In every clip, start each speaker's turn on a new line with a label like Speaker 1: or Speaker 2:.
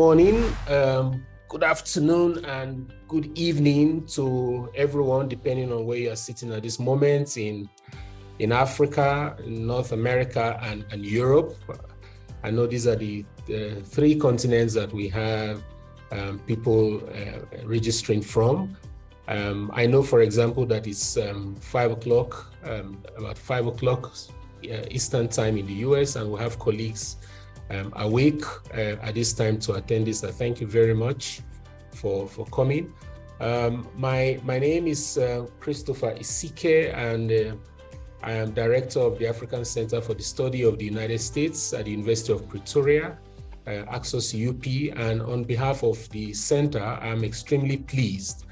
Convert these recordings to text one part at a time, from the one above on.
Speaker 1: morning, good afternoon, and good evening to everyone, depending on where you are sitting at this moment in Africa, in North America, and Europe. I know these are the three continents that we have people registering from. I know, for example, that it's 5 o'clock, about 5 o'clock Eastern time in the US, and we have colleagues awake at this time to attend this. Thank you very much for coming. My name is Christopher Isike, and I am director of the African Center for the Study of the United States at the University of Pretoria, ACSUS-UP. And on behalf of the center, I'm extremely pleased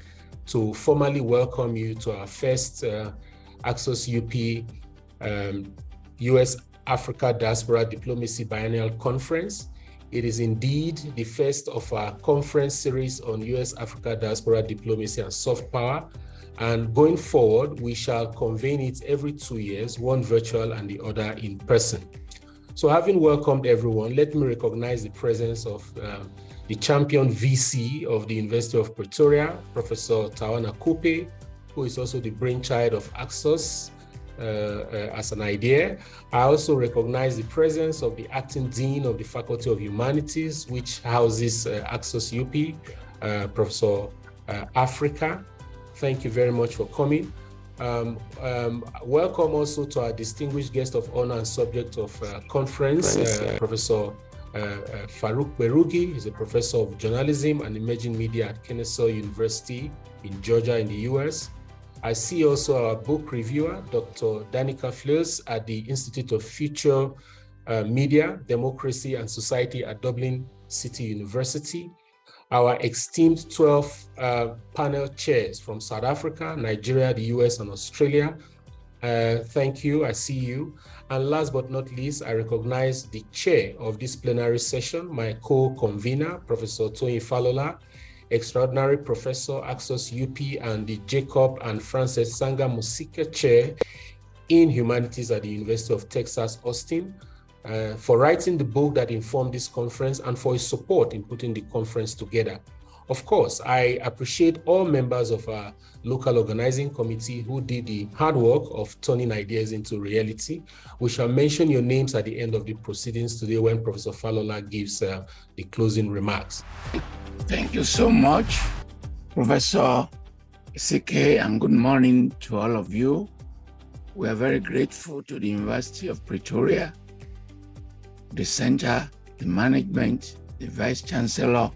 Speaker 1: to formally welcome you to our first ACSUS-UP US Africa Diaspora Diplomacy Biennial Conference. It is indeed the first of our conference series on US Africa Diaspora Diplomacy and Soft Power. And going forward, we shall convene it every 2 years, one virtual and the other in person. So having welcomed everyone, let me recognize the presence of the champion VC of the University of Pretoria, Professor Tawana Kupe, who is also the brainchild of ACSUS as an idea. I also recognize the presence of the acting dean of the Faculty of Humanities, which houses ACSUS-UP, Professor Africa. Thank you very much for coming. Welcome also to our distinguished guest of honor and subject of conference, Professor Farooq Kperogi. He's a professor of journalism and emerging media at Kennesaw University in Georgia in the US. I see also our book reviewer, Dr. Danica Fleurs at the Institute of Future Media, Democracy and Society at Dublin City University. Our esteemed 12 panel chairs from South Africa, Nigeria, the US, and Australia. Thank you, I see you. And last but not least, I recognize the chair of this plenary session, my co-convener, Professor Tony Falola, Extraordinary Professor, ACSUS-UP, and the Jacob and Frances Sanga Musika Chair in Humanities at the University of Texas, Austin, for writing the book that informed this conference and for his support in putting the conference together. Of course, I appreciate all members of our local organizing committee who did the hard work of turning ideas into reality. We shall mention your names at the end of the proceedings today when Professor Falola gives the closing remarks.
Speaker 2: Thank you so much, Professor Isike, and good morning to all of you. We are very grateful to the University of Pretoria, the center, the management, the Vice Chancellor,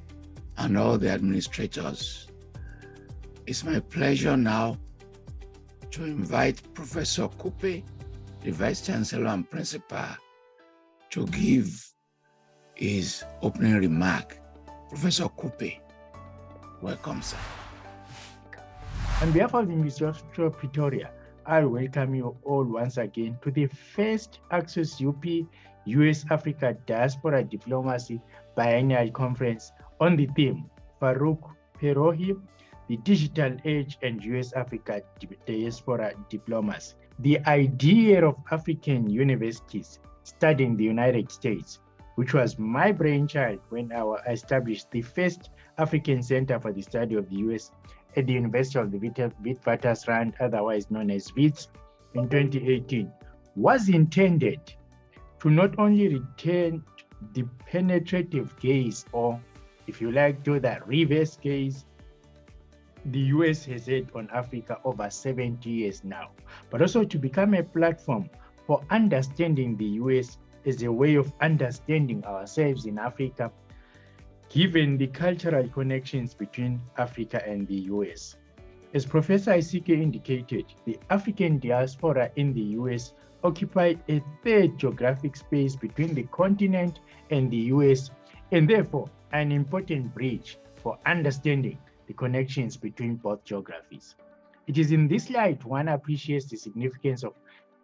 Speaker 2: and all the administrators. It's my pleasure now to invite Professor Kupe, the Vice Chancellor and Principal, to give his opening remark. Professor Kupe, welcome, sir.
Speaker 3: On behalf of the University of Pretoria, I welcome you all once again to the first ACSUS-UP US Africa Diaspora Diplomacy Biennial Conference on the theme Farooq Kperogi, the Digital Age and US Africa Diaspora Diplomacy. The idea of African universities studying the United States, which was my brainchild when I established the first African Center for the Study of the US at the University of the Witwatersrand, otherwise known as WITS, in 2018, was intended to not only return the penetrative gaze, or if you like, do that reverse gaze the US has had on Africa over 70 years now, but also to become a platform for understanding the US as a way of understanding ourselves in Africa, given the cultural connections between Africa and the US. As Professor Isike indicated, the African diaspora in the US occupy a third geographic space between the continent and the US, and therefore an important bridge for understanding the connections between both geographies. It is in this light one appreciates the significance of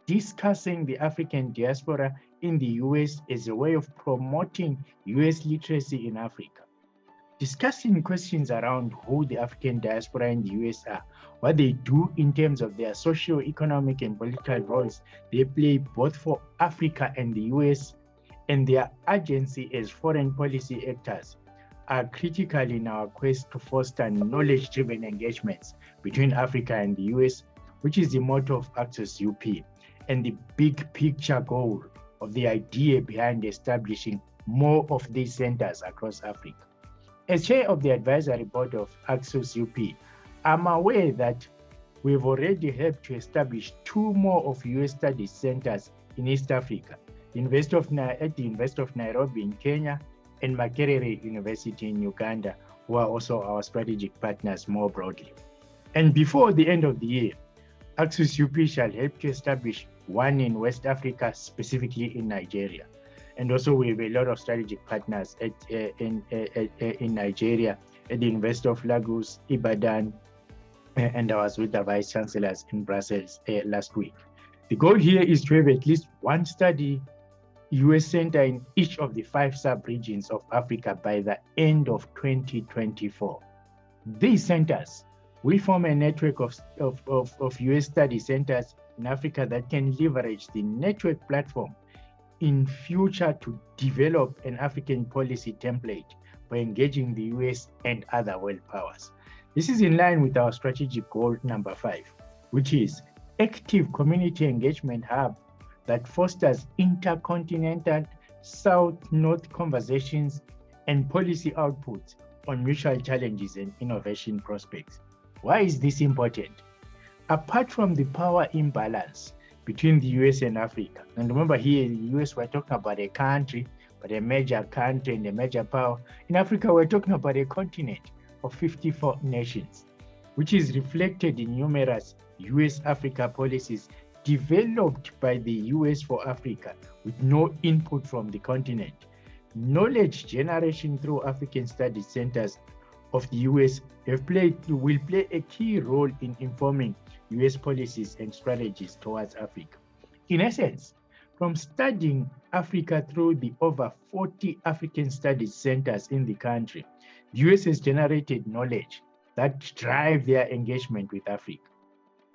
Speaker 3: discussing the African diaspora in the US as a way of promoting US literacy in Africa. Discussing questions around who the African diaspora in the US are, what they do in terms of their socio-economic and political roles they play both for Africa and the US, and their agency as foreign policy actors are critical in our quest to foster knowledge-driven engagements between Africa and the US, which is the motto of ACSUS-UP and the big picture goal of the idea behind establishing more of these centers across Africa. As chair of the advisory board of ACSUS-UP, I'm aware that we've already helped to establish 2 more of US Studies centers in East Africa, at the University of Nairobi in Kenya and Makerere University in Uganda, who are also our strategic partners more broadly. And before the end of the year, ACSUS-UP shall help to establish 1 in West Africa, specifically in Nigeria. And also we have a lot of strategic partners in Nigeria, at the University of Lagos, Ibadan, and I was with the Vice Chancellors in Brussels last week. The goal here is to have at least 1 study US center in each of the 5 sub-regions of Africa by the end of 2024. These centers will form a network of US study centers in Africa that can leverage the network platform in future to develop an African policy template for engaging the US and other world powers. This is in line with our strategic goal number 5, which is active community engagement hub that fosters intercontinental South-North conversations and policy outputs on mutual challenges and innovation prospects. Why is this important? Apart from the power imbalance between the US and Africa, and remember here in the US we're talking about a country, but a major country and a major power. In Africa we're talking about a continent of 54 nations, which is reflected in numerous US-Africa policies developed by the US for Africa with no input from the continent. Knowledge generation through African Studies Centers of the US will play a key role in informing US policies and strategies towards Africa. In essence, from studying Africa through the over 40 African Studies Centers in the country, the US has generated knowledge that drive their engagement with Africa.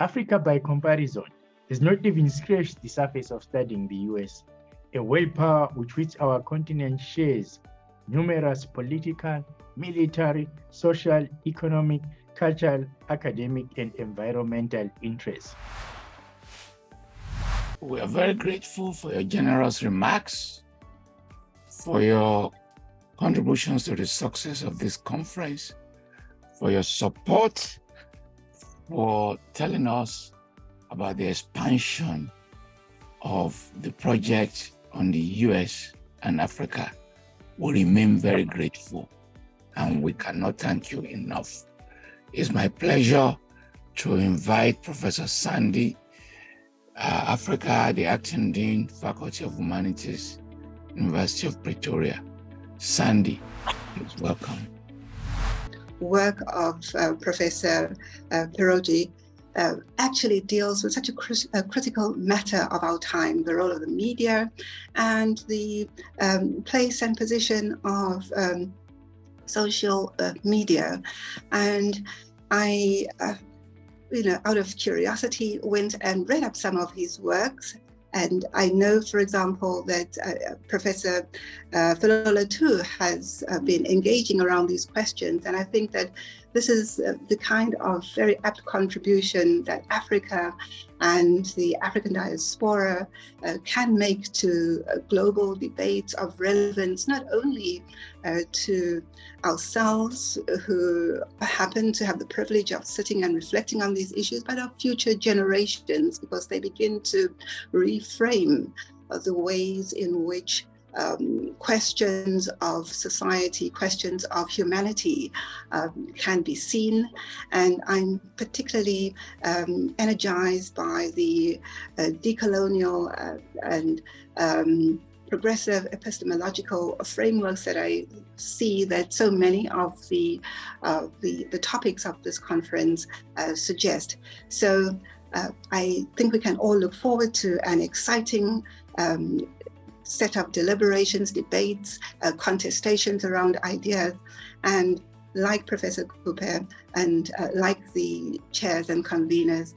Speaker 3: Africa, by comparison, has not even scratched the surface of studying the US, a world power with which our continent shares numerous political, military, social, economic, cultural, academic, and environmental interests.
Speaker 2: We are very grateful for your generous remarks, for your contributions to the success of this conference, for your support, for telling us about the expansion of the project on the US and Africa. We remain very grateful and we cannot thank you enough. It's my pleasure to invite Professor Sandy Africa, the Acting Dean, Faculty of Humanities, University of Pretoria. Sandy, please welcome.
Speaker 4: Work of Professor Kperogi actually deals with such a critical matter of our time, the role of the media and the place and position of social media. And I, out of curiosity, went and read up some of his works. And I know, for example, that Professor Philola too has been engaging around these questions. And I think that this is the kind of very apt contribution that Africa and the African diaspora can make to global debates of relevance, not only to ourselves who happen to have the privilege of sitting and reflecting on these issues, but of future generations, because they begin to reframe the ways in which questions of society, questions of humanity can be seen. And I'm particularly energized by the decolonial and progressive epistemological frameworks that I see that so many of the topics of this conference suggest. So I think we can all look forward to an exciting set of deliberations, debates, contestations around ideas. And like Professor Cooper and like the chairs and conveners,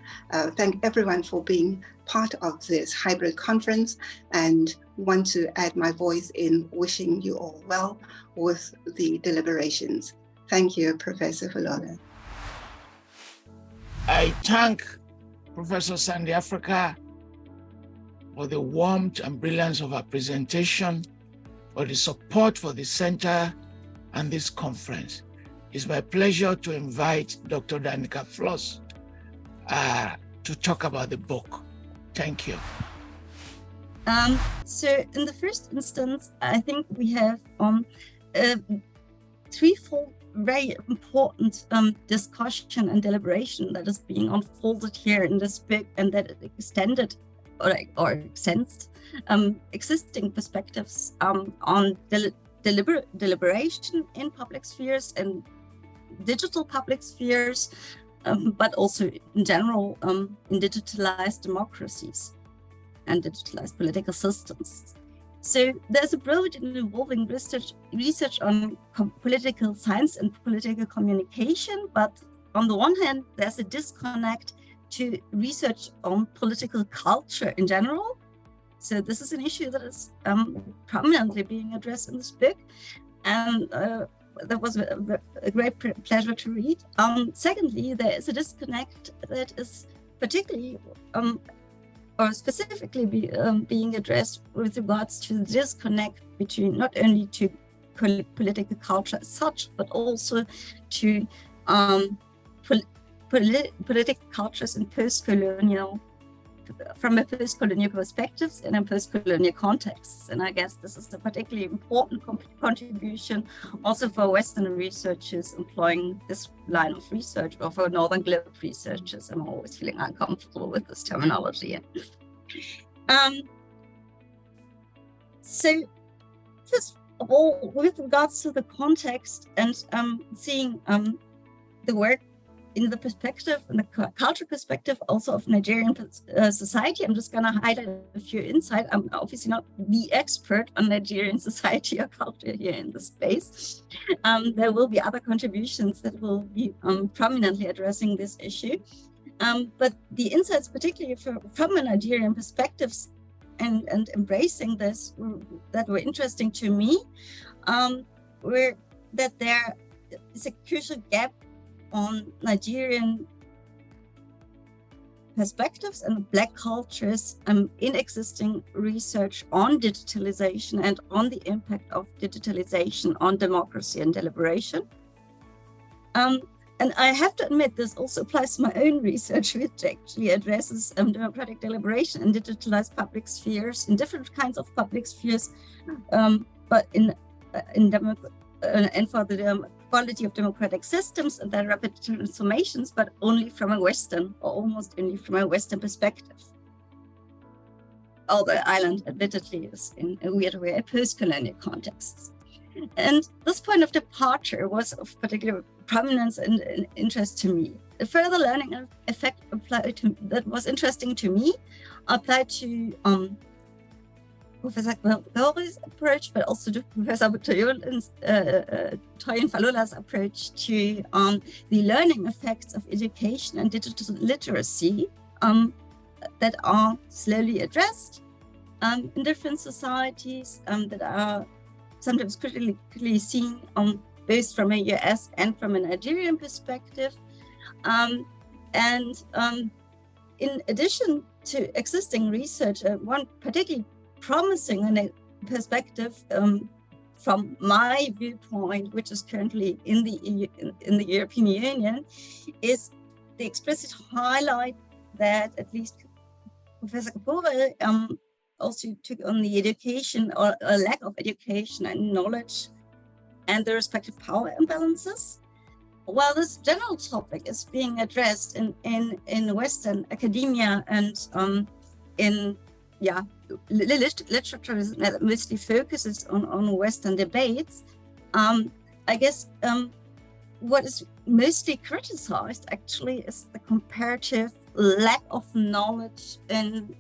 Speaker 4: thank everyone for being part of this hybrid conference and want to add my voice in wishing you all well with the deliberations. Thank you, Professor Fulola.
Speaker 2: I thank Professor Sandy Africa for the warmth and brilliance of her presentation, for the support for the center and this conference. It's my pleasure to invite Dr. Danica Floss to talk about the book. Thank you.
Speaker 5: So in the first instance, I think we have threefold very important discussion and deliberation that is being unfolded here in this book, and that extended or extends existing perspectives on deliberation in public spheres and digital public spheres, but also in general in digitalized democracies and digitalized political systems. So there's a broad and evolving research on political science and political communication, but on the one hand, there's a disconnect to research on political culture in general. So this is an issue that is prominently being addressed in this book, and that was a great pleasure to read. Secondly, there is a disconnect that is particularly or specifically being addressed with regards to the disconnect between not only to political culture as such, but also to political cultures in from a post-colonial perspectives and in post-colonial contexts. And I guess this is a particularly important contribution also for Western researchers employing this line of research, or for Northern Globe researchers. I'm always feeling uncomfortable with this terminology. So first of all, with regards to the context and seeing the work in the perspective, in the cultural perspective also of Nigerian society, I'm just going to highlight a few insights. I'm obviously not the expert on Nigerian society or culture here in the space. There will be other contributions that will be prominently addressing this issue. But the insights, particularly from a Nigerian perspective and embracing this, that were interesting to me, were that there is a crucial gap on Nigerian perspectives and Black cultures in existing research on digitalization and on the impact of digitalization on democracy and deliberation. And I have to admit, this also applies to my own research, which actually addresses democratic deliberation in digitalized public spheres, in different kinds of public spheres, but and for the quality of democratic systems and their rapid transformations, but only from a Western, or almost only from a Western perspective. Although the island admittedly is in a weird way a post-colonial context. And this point of departure was of particular prominence and interest to me. A further learning effect that was interesting to me applied to Professor Kperogi's approach, but also to Professor Toyin Falola's approach to the learning effects of education and digital literacy that are slowly addressed in different societies, that are sometimes critically seen both from a US and from a Nigerian perspective. In addition to existing research, one particularly promising perspective from my viewpoint, which is currently in the European Union, is the explicit highlight that at least Professor Kperogi also took on the education or a lack of education and knowledge and the respective power imbalances. While this general topic is being addressed in Western academia and in literature that mostly focuses on Western debates, I guess what is mostly criticized actually is the comparative lack of knowledge in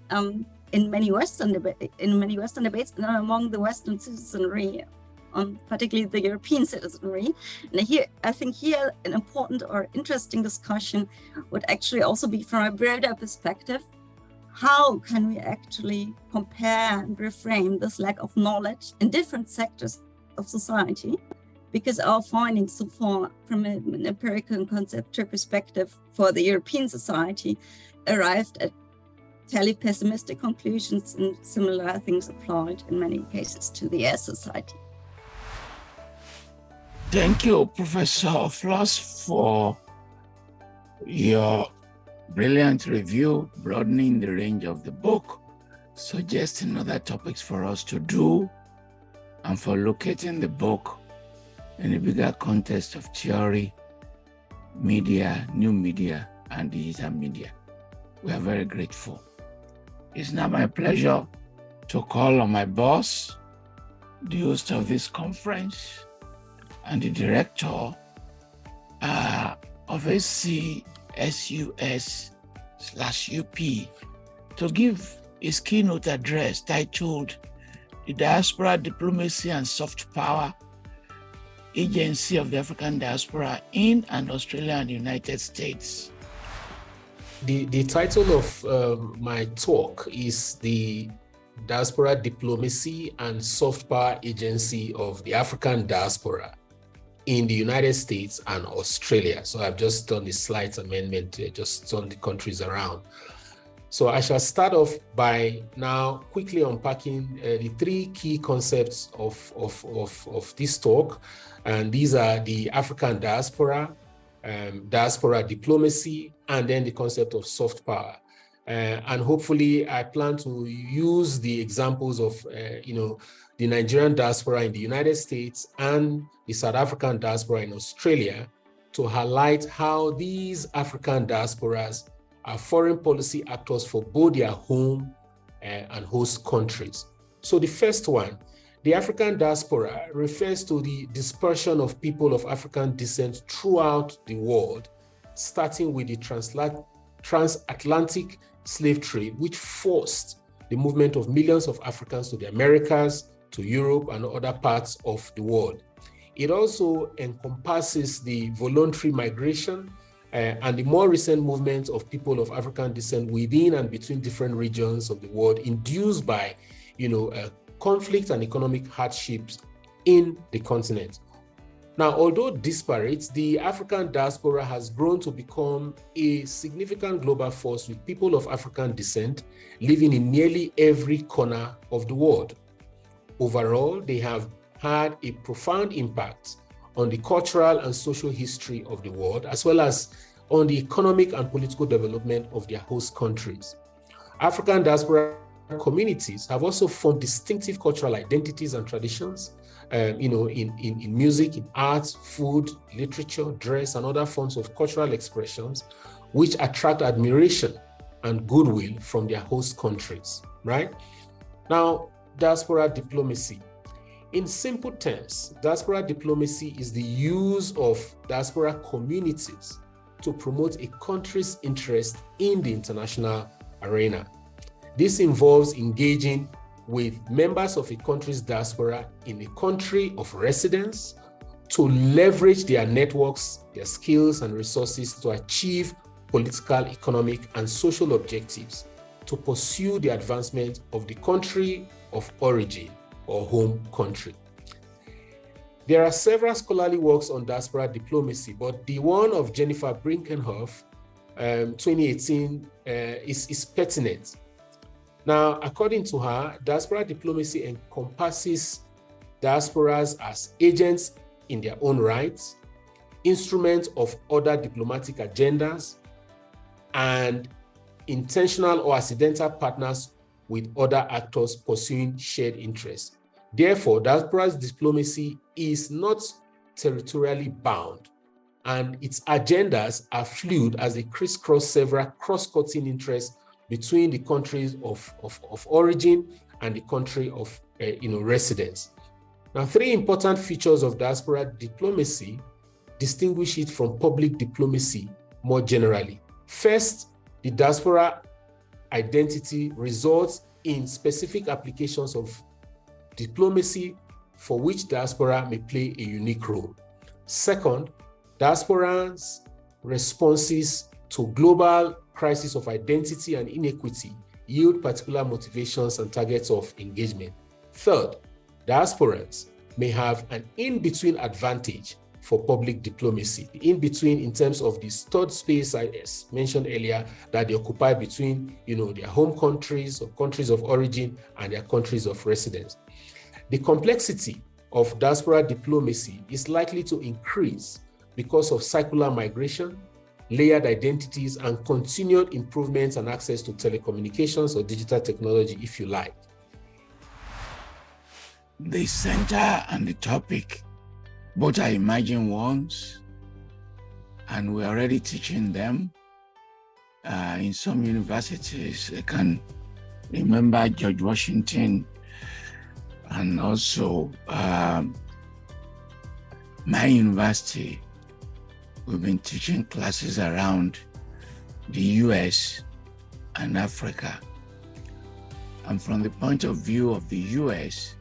Speaker 5: many Western debates and among the Western citizenry, particularly the European citizenry. And here, I think an important or interesting discussion would actually also be from a broader perspective. how can we actually compare and reframe this lack of knowledge in different sectors of society? Because our findings so far from an empirical and conceptual perspective for the European society arrived at fairly pessimistic conclusions, and similar things applied in many cases to the air society.
Speaker 2: Thank you, Professor Floss, for your brilliant review, broadening the range of the book, suggesting other topics for us to do, and for locating the book in a bigger context of theory, media, new media, and digital media. We are very grateful. It's now my pleasure to call on my boss, the host of this conference, and the director of ACSUS-UP to give his keynote address titled The Diaspora, Diplomacy and Soft Power Agency of the African Diaspora in and Australia and the United States.
Speaker 1: The title of my talk is the Diaspora, Diplomacy and Soft Power Agency of the African Diaspora in the United States and Australia. So I've just done a slight amendment to just turn the countries around. So I shall start off by now quickly unpacking the three key concepts of this talk. And these are the African diaspora, diaspora diplomacy, and then the concept of soft power. And hopefully I plan to use the examples of, the Nigerian diaspora in the United States and the South African diaspora in Australia to highlight how these African diasporas are foreign policy actors for both their home and host countries. So the first one, the African diaspora refers to the dispersion of people of African descent throughout the world, starting with the transatlantic slave trade, which forced the movement of millions of Africans to the Americas, to Europe, and other parts of the world. It also encompasses the voluntary migration and the more recent movement of people of African descent within and between different regions of the world, induced by, conflict and economic hardships in the continent. Now, although disparate, the African diaspora has grown to become a significant global force with people of African descent living in nearly every corner of the world. Overall, they have had a profound impact on the cultural and social history of the world, as well as on the economic and political development of their host countries. African diaspora communities have also formed distinctive cultural identities and traditions, in music, in arts, food, literature, dress, and other forms of cultural expressions, which attract admiration and goodwill from their host countries, right? Now, diaspora diplomacy. In simple terms, diaspora diplomacy is the use of diaspora communities to promote a country's interest in the international arena. This involves engaging with members of a country's diaspora in a country of residence to leverage their networks, their skills and resources to achieve political, economic, and social objectives to pursue the advancement of the country of origin or home country. There are several scholarly works on diaspora diplomacy, but the one of Jennifer Brinkenhoff, 2018, is pertinent. Now, according to her, diaspora diplomacy encompasses diasporas as agents in their own rights, instruments of other diplomatic agendas, and intentional or accidental partners with other actors pursuing shared interests. Therefore, diaspora diplomacy is not territorially bound, and its agendas are fluid as they crisscross several cross-cutting interests between the countries of origin and the country of residence. Now, three important features of diaspora diplomacy distinguish it from public diplomacy more generally. First, the diaspora identity results in specific applications of diplomacy for which diaspora may play a unique role. Second, diasporans' responses to global crisis of identity and inequity yield particular motivations and targets of engagement. Third, diasporans may have an in-between advantage for public diplomacy. The in-between in terms of this third space I mentioned earlier that they occupy between their home countries or countries of origin and their countries of residence. The complexity of diaspora diplomacy is likely to increase because of circular migration, layered identities, and continued improvements and access to telecommunications or digital technology, if you like.
Speaker 2: The center and the topic both are emerging ones, and we're already teaching them. In some universities, I can remember George Washington, and also my university, we've been teaching classes around the US and Africa. And from the point of view of the US,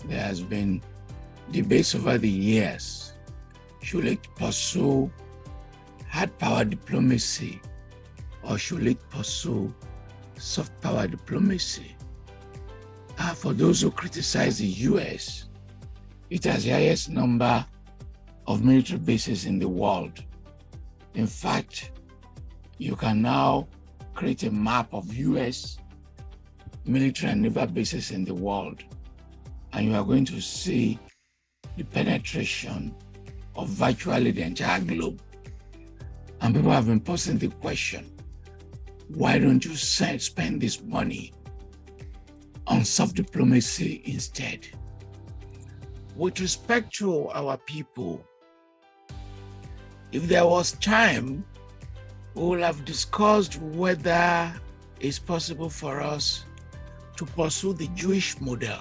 Speaker 2: there has been debates over the years. Should it pursue hard power diplomacy or should it pursue soft power diplomacy? For those who criticize the US, it has the highest number of military bases in the world. In fact, you can now create a map of US military and naval bases in the world, and you are going to see the penetration of virtually the entire globe. And people have been posing the question, why don't you spend this money on soft diplomacy instead? With respect to our people, if there was time, we would have discussed whether it's possible for us to pursue the Jewish model.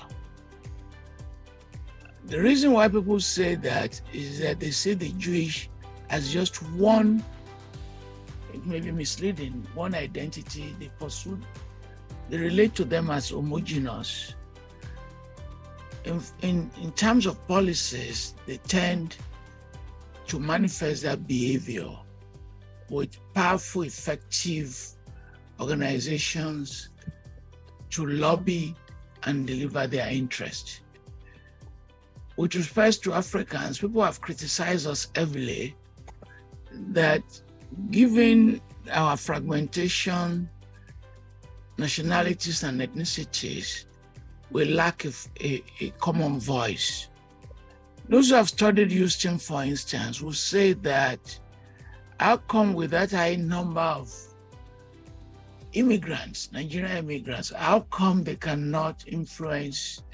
Speaker 2: The reason why people say that is that they see the Jewish as just one, it may be misleading, one identity they pursue. They relate to them as homogeneous. In terms of policies, they tend to manifest that behavior with powerful, effective organizations to lobby and deliver their interest. With respect to Africans, people have criticized us heavily that given our fragmentation, nationalities and ethnicities, we lack a common voice. Those who have studied Houston, for instance, will say that how come with that high number of immigrants, Nigerian immigrants, how come they cannot influence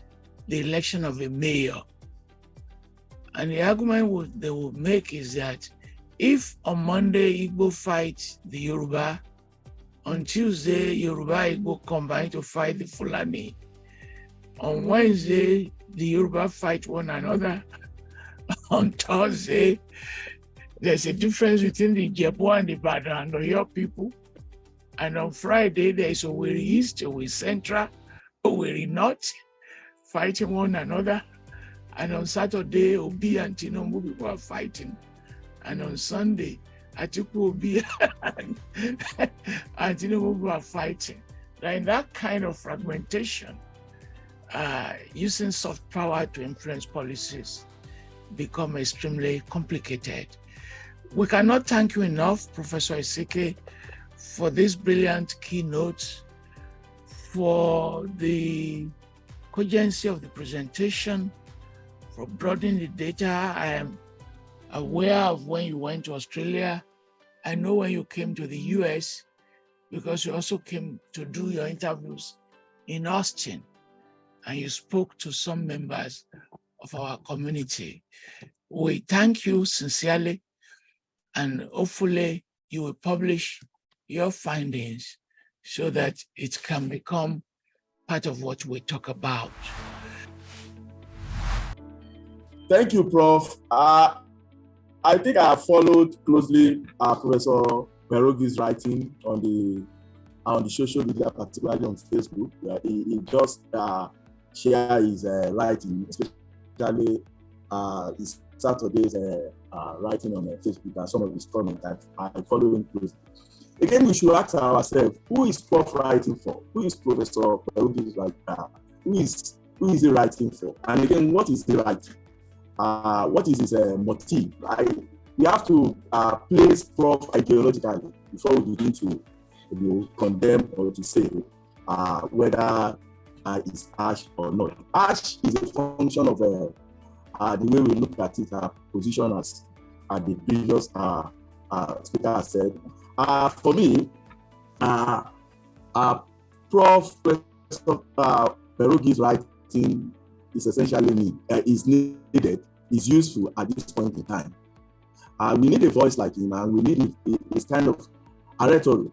Speaker 2: the election of a mayor? And the argument they will make is that if on Monday Igbo fight the Yoruba, on Tuesday Yoruba Igbo combine to fight the Fulani, on Wednesday the Yoruba fight one another, on Thursday there's a difference between the Jebu and the Badra and the Oyo people, and on Friday there's Owerri East, Owerri Central, Owerri North fighting one another. And on Saturday, Obi and Tinubu people are fighting. And on Sunday, Atiku, Obi and Tinubu people are fighting. Now, in that kind of fragmentation, using soft power to influence policies become extremely complicated. We cannot thank you enough, Professor Isike, for this brilliant keynote, for the cogency of the presentation, for broadening the data. I am aware of when you went to Australia. I know when you came to the US, because you also came to do your interviews in Austin, and you spoke to some members of our community. We thank you sincerely, and hopefully you will publish your findings so that it can become part of what we talk about.
Speaker 6: Thank you, Prof. I think I have followed closely Professor Kperogi's writing on the social media, particularly on Facebook. He just shares his writing, especially his Saturday's writing on Facebook and some of his comments. I follow him closely. again, we should ask ourselves, who is Prof writing for? Who is Professor Kperogi who is he writing for? And again, what is he writing? What is his motive? We have to place Prof ideologically before we begin to condemn or to say whether it's harsh or not. Harsh is a function of the way we look at it, our position as the previous speaker said. For me, Prof. Kperogi's writing is essentially needed, is useful at this point in time. We need a voice like him, and we need this kind of rhetoric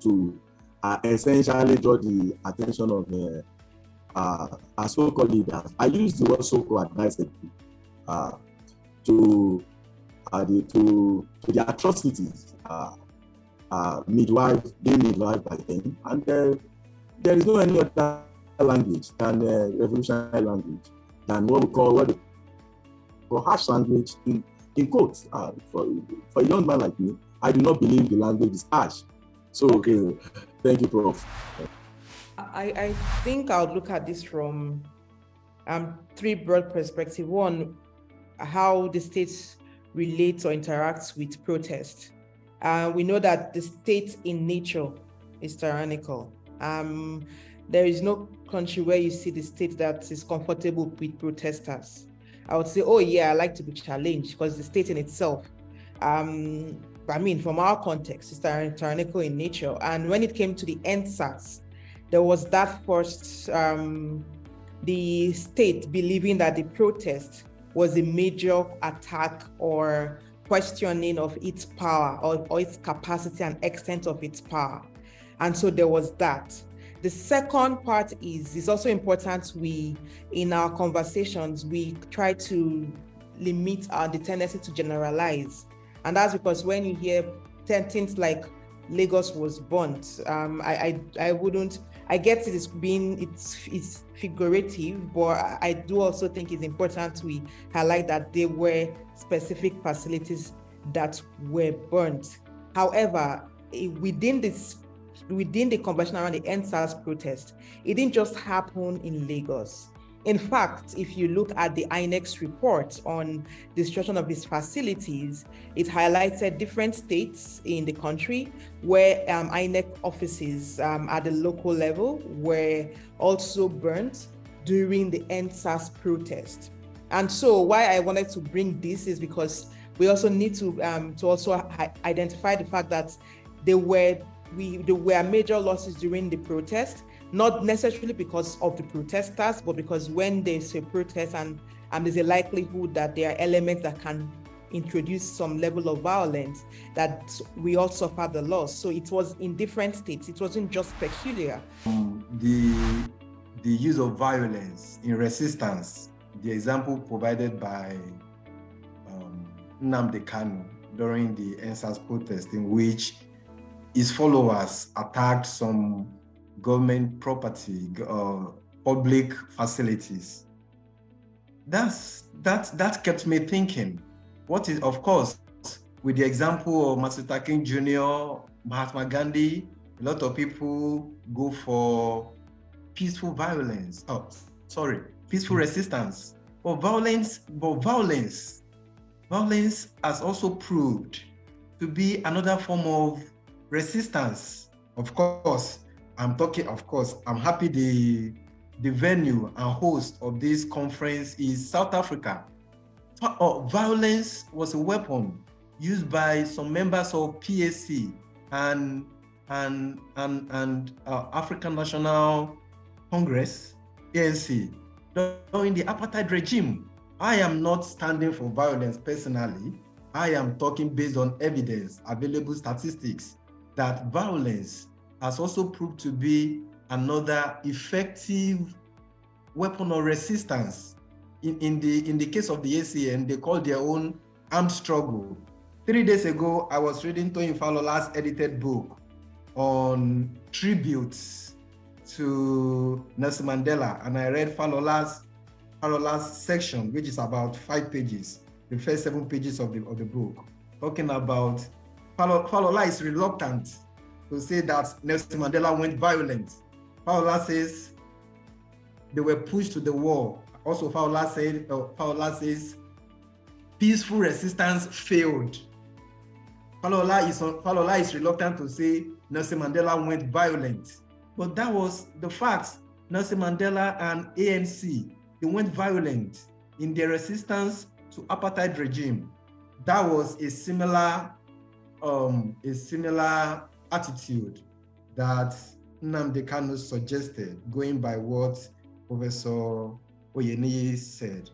Speaker 6: to essentially draw the attention of our so-called leaders. I use the word so-called advisedly to the atrocities being midwife by them, and there is no any other language than revolutionary language than what we call harsh language in quotes. For a young man like me, I do not believe the language is harsh. So, thank you, Prof.
Speaker 7: I think I'll look at this from three broad perspectives. One, how the state relates or interacts with protest. We know that the state in nature is tyrannical. There is no country where you see the state that is comfortable with protesters. I would say, oh yeah, I like to be challenged, because the state in itself, from our context, is tyrannical in nature. And when it came to the ACSUS, there was that first, the state believing that the protest was a major attack or questioning of its power or its capacity and extent of its power. And so there was that. The second part is also important. In our conversations, we try to limit the tendency to generalize. And that's because when you hear things like Lagos was burnt, I get it's figurative, but I do also think it's important we highlight that there were specific facilities that were burnt. However, within the conversation around the ACSUS protest, it didn't just happen in Lagos. In fact, if you look at the INEC's report on destruction of these facilities, it highlighted different states in the country where INEC offices at the local level were also burnt during the ACSUS protest. And so why I wanted to bring this is because we also need to also identify the fact that there were major losses during the protest, not necessarily because of the protesters, but because when there's a protest and there's a likelihood that there are elements that can introduce some level of violence, that we all suffer the loss. So it was in different states. It wasn't just peculiar.
Speaker 8: The use of violence in resistance, the example provided by Nnamdi Kanu during the ACSUS protest, in which his followers attacked some government property, public facilities. That kept me thinking. What is, of course, with the example of Martin Luther King Jr., Mahatma Gandhi, a lot of people go for peaceful resistance. But violence has also proved to be another form of resistance. Of course, I'm happy the venue and host of this conference is South Africa. Violence was a weapon used by some members of PAC and African National Congress, ANC, during the apartheid regime. I am not standing for violence personally. I am talking based on evidence, available statistics, that violence has also proved to be another effective weapon of resistance. In the case of the ACN, they call their own armed struggle. 3 days ago, I was reading Toyin Falola's edited book on tributes to Nelson Mandela, and I read Falola's section, which is about 5 pages, the first 7 pages of the book, talking about Falola is reluctant to say that Nelson Mandela went violent. Fowler says they were pushed to the wall. Also, Fowler says peaceful resistance failed. Fowler is reluctant to say Nelson Mandela went violent, but that was the fact. Nelson Mandela and ANC, they went violent in their resistance to apartheid regime. That was a similar attitude that Nnamdi Kanu suggested, going by what Professor Oyeniyi said.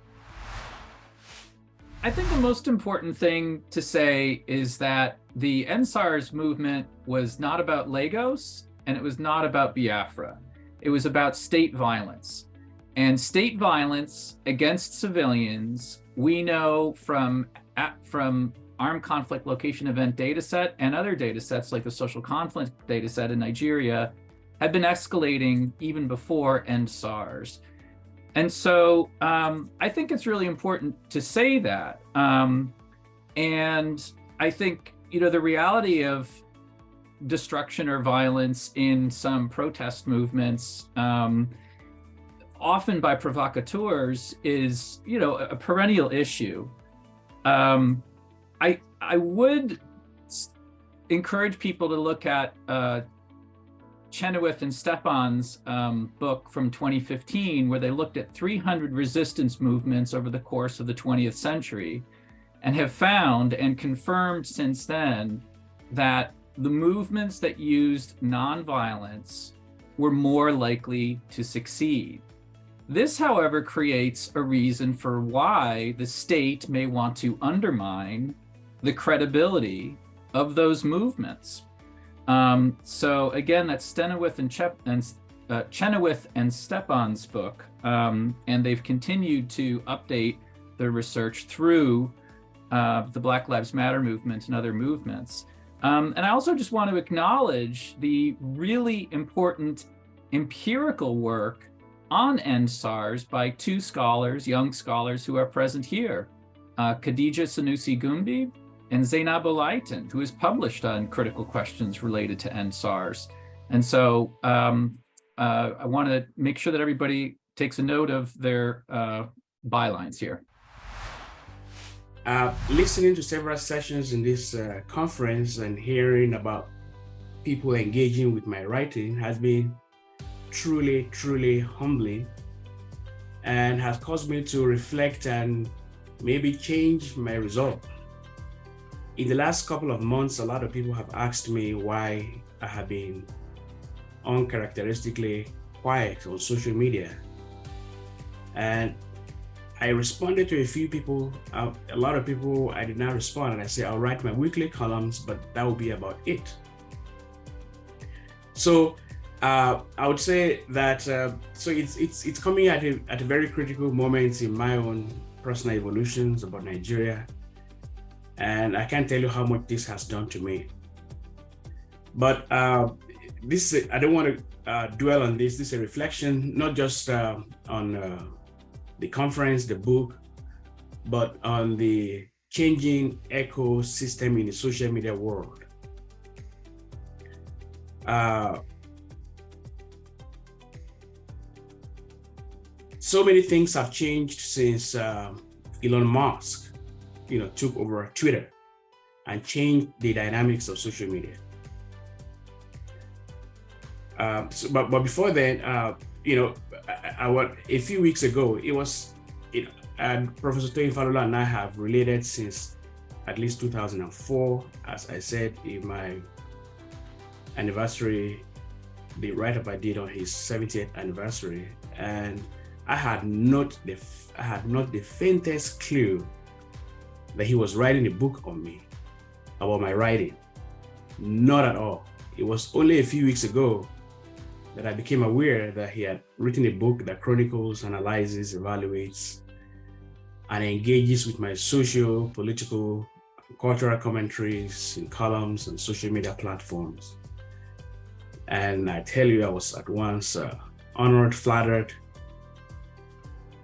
Speaker 9: I think the most important thing to say is that the EndSARS movement was not about Lagos and it was not about Biafra. It was about state violence. And state violence against civilians, we know from armed conflict location event dataset and other datasets like the social conflict dataset in Nigeria, had been escalating even before EndSARS. And so I think it's really important to say that. And I think, the reality of destruction or violence in some protest movements, often by provocateurs, is, a perennial issue. I would encourage people to look at Chenoweth and Stepan's book from 2015, where they looked at 300 resistance movements over the course of the 20th century and have found and confirmed since then that the movements that used nonviolence were more likely to succeed. This, however, creates a reason for why the state may want to undermine the credibility of those movements. So again, that's Chenoweth and Stepan's book, and they've continued to update their research through the Black Lives Matter movement and other movements. And I also just want to acknowledge the really important empirical work on EndSARS by two scholars, young scholars who are present here, Khadija Sanusi-Gumbi and Zainab Olaitan, who is published on critical questions related to EndSARS. And so I want to make sure that everybody takes a note of their bylines here.
Speaker 1: Listening to several sessions in this conference and hearing about people engaging with my writing has been truly, truly humbling and has caused me to reflect and maybe change my resolve. In the last couple of months, a lot of people have asked me why I have been uncharacteristically quiet on social media. And I responded to a few people. A lot of people, I did not respond. And I said, I'll write my weekly columns, but that will be about it. So I would say that, so it's coming at a very critical moment in my own personal evolutions about Nigeria. And I can't tell you how much this has done to me. But I don't want to dwell on this. This is a reflection, not just on the conference, the book, but on the changing ecosystem in the social media world. So many things have changed since Elon Musk, took over Twitter and changed the dynamics of social media. But before then, a few weeks ago, it was, and Professor Toyin Falola and I have related since at least 2004, as I said in my anniversary, the write-up I did on his 70th anniversary, and I had not the faintest clue that he was writing a book on me, about my writing. Not at all. It was only a few weeks ago that I became aware that he had written a book that chronicles, analyzes, evaluates, and engages with my social, political, cultural commentaries in columns and social media platforms. And I tell you, I was at once honored, flattered,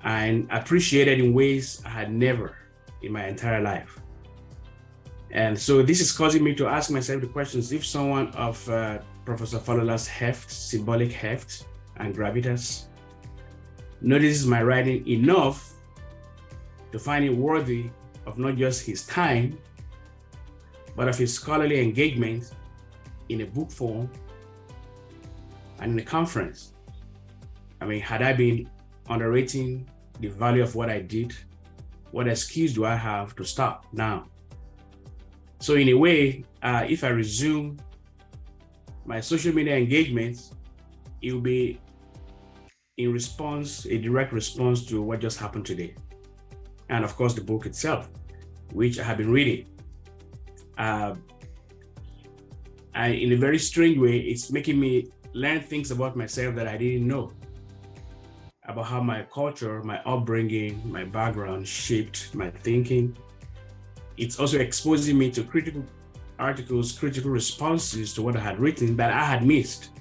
Speaker 1: and appreciated in ways I had never in my entire life.
Speaker 10: And so this is causing me to ask myself the questions: if someone of Professor Falola's heft, symbolic heft, and gravitas notices my writing enough to find it worthy of not just his time, but of his scholarly engagement in a book form and in a conference. I mean, had I been underrating the value of what I did, what excuse do I have to stop now? So in a way, if I resume my social media engagements, it will be in response, a direct response to what just happened today. And of course, the book itself, which I have been reading. In a very strange way, it's making me learn things about myself that I didn't know, about how my culture, my upbringing, my background shaped my thinking. It's also exposing me to critical articles, critical responses to what I had written that I had missed.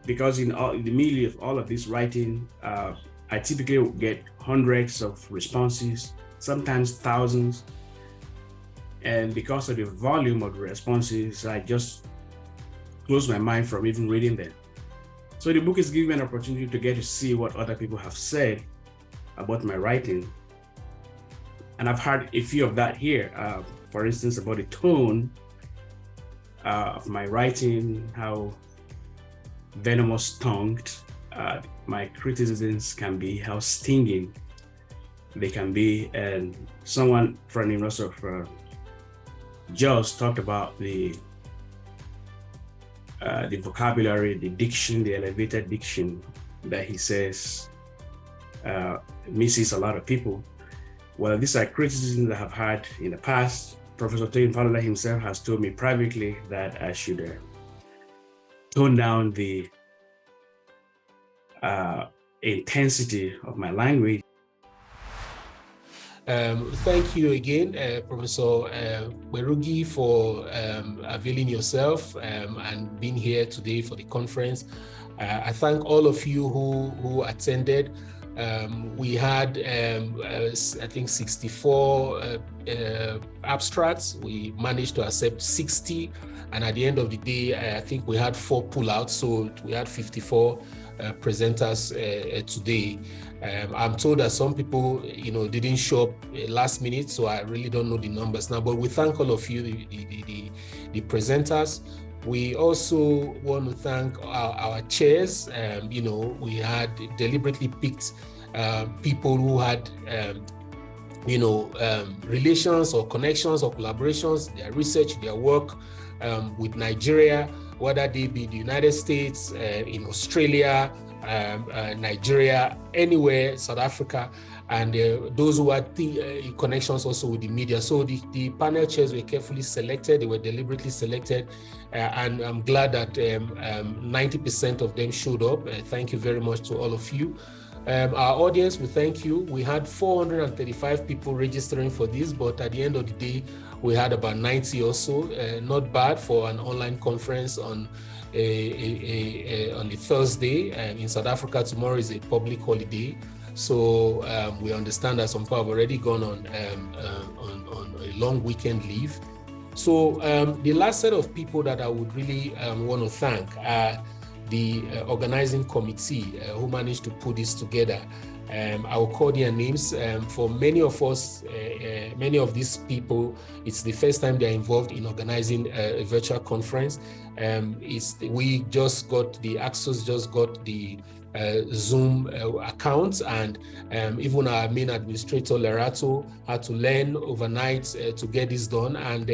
Speaker 10: Because in the middle of all of this writing, I typically get hundreds of responses, sometimes thousands. And because of the volume of the responses, I just close my mind from even reading them. So the book is giving me an opportunity to get to see what other people have said about my writing. And I've heard a few of that here, for instance, about the tone of my writing, how venomous-tongued my criticisms can be, how stinging they can be. And someone from the University of Jos talked about the vocabulary, the diction, the elevated diction that he says misses a lot of people. Well, these are criticisms that I've had in the past. Professor Toyin Falola himself has told me privately that I should tone down the intensity of my language.
Speaker 1: Thank you again, Professor Kperogi, for availing yourself and being here today for the conference. I thank all of you who attended. We had, I think, 64 abstracts. We managed to accept 60. And at the end of the day, I think we had 4 pullouts. So we had 54 presenters today. I'm told that some people, didn't show up last minute, so I really don't know the numbers now. But we thank all of you, the presenters. We also want to thank our chairs. We had deliberately picked people who had, relations or connections or collaborations, their research, their work with Nigeria, whether they be the United States, in Australia, Nigeria, anywhere, South Africa, and those who had connections also with the media. So the panel chairs were carefully selected, they were deliberately selected, and I'm glad that 90% of them showed up. Thank you very much to all of you. Our audience, we thank you. We had 435 people registering for this, but at the end of the day, we had about 90 or so. Not bad for an online conference on a Thursday. In South Africa, tomorrow is a public holiday. So we understand that some people have already gone on a long weekend leave. So the last set of people that I would really want to thank are the organizing committee who managed to put this together. I will call their names. For many of us, many of these people, it's the first time they're involved in organizing a virtual conference. We just got the ACSUS just got the Zoom accounts, and even our main administrator Lerato had to learn overnight to get this done, and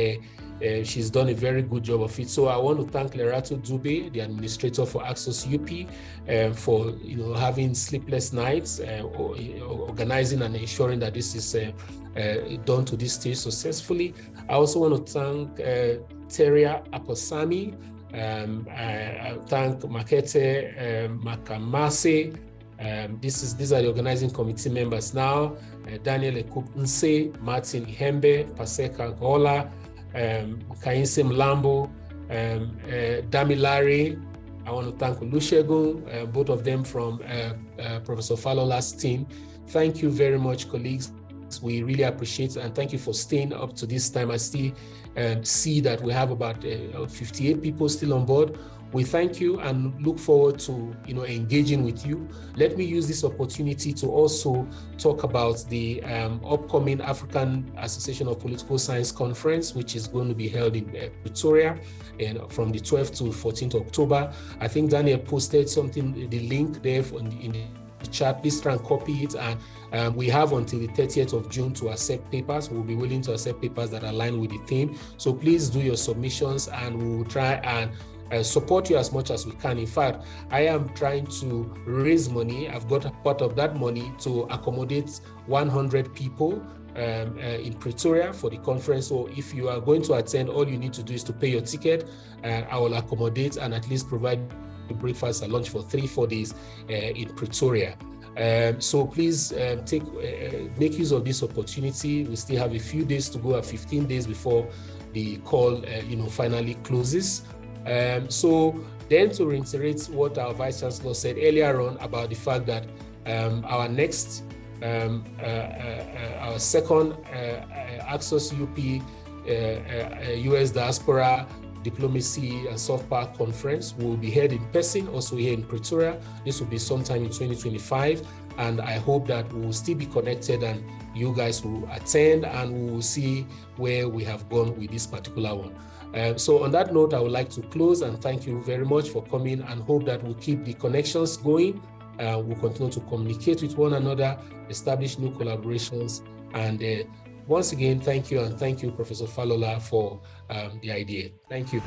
Speaker 1: she's done a very good job of it. So I want to thank Lerato Dube, the administrator for ACSUS-UP, for having sleepless nights, organizing and ensuring that this is done to this stage successfully. I also want to thank Teria Aposami. I thank Makete Makamase. These are the organizing committee members now. Daniel Ekup Nse, Martin Ihembe, Paseka Gola, Kainse Mlambo, Damilare. I want to thank Olusegun, both of them from Professor Falola's team. Thank you very much, colleagues. we really appreciate, and thank you for staying up to this time. I still see that we have about 58 people still on board. We thank you and look forward to engaging with you. Let me use this opportunity to also talk about the upcoming African Association of Political Science Conference, which is going to be held in Pretoria and from the 12th to 14th October. I think Daniel posted something, the link there in the chat. Please try and copy it, and we have until the 30th of June to accept papers. We'll be willing to accept papers that align with the theme. So please do your submissions, and we will try and support you as much as we can. In fact, I am trying to raise money. I've got a part of that money to accommodate 100 people in Pretoria for the conference. So if you are going to attend, all you need to do is to pay your ticket. I will accommodate and at least provide breakfast and lunch for 3-4 days in Pretoria. So please make use of this opportunity. We still have a few days to go, 15 days before the call finally closes. So then, to reiterate what our Vice Chancellor said earlier on about the fact that our next, our second ACSUS-UP US Diaspora Diplomacy and Soft Power Conference will be held in person, also here in Pretoria. This will be sometime in 2025, and I hope that we will still be connected and you guys will attend, and we will see where we have gone with this particular one. So on that note, I would like to close and thank you very much for coming, and hope that we'll keep the connections going. We'll continue to communicate with one another, establish new collaborations. And once again, thank you, and thank you, Professor Falola, for the idea. Thank you.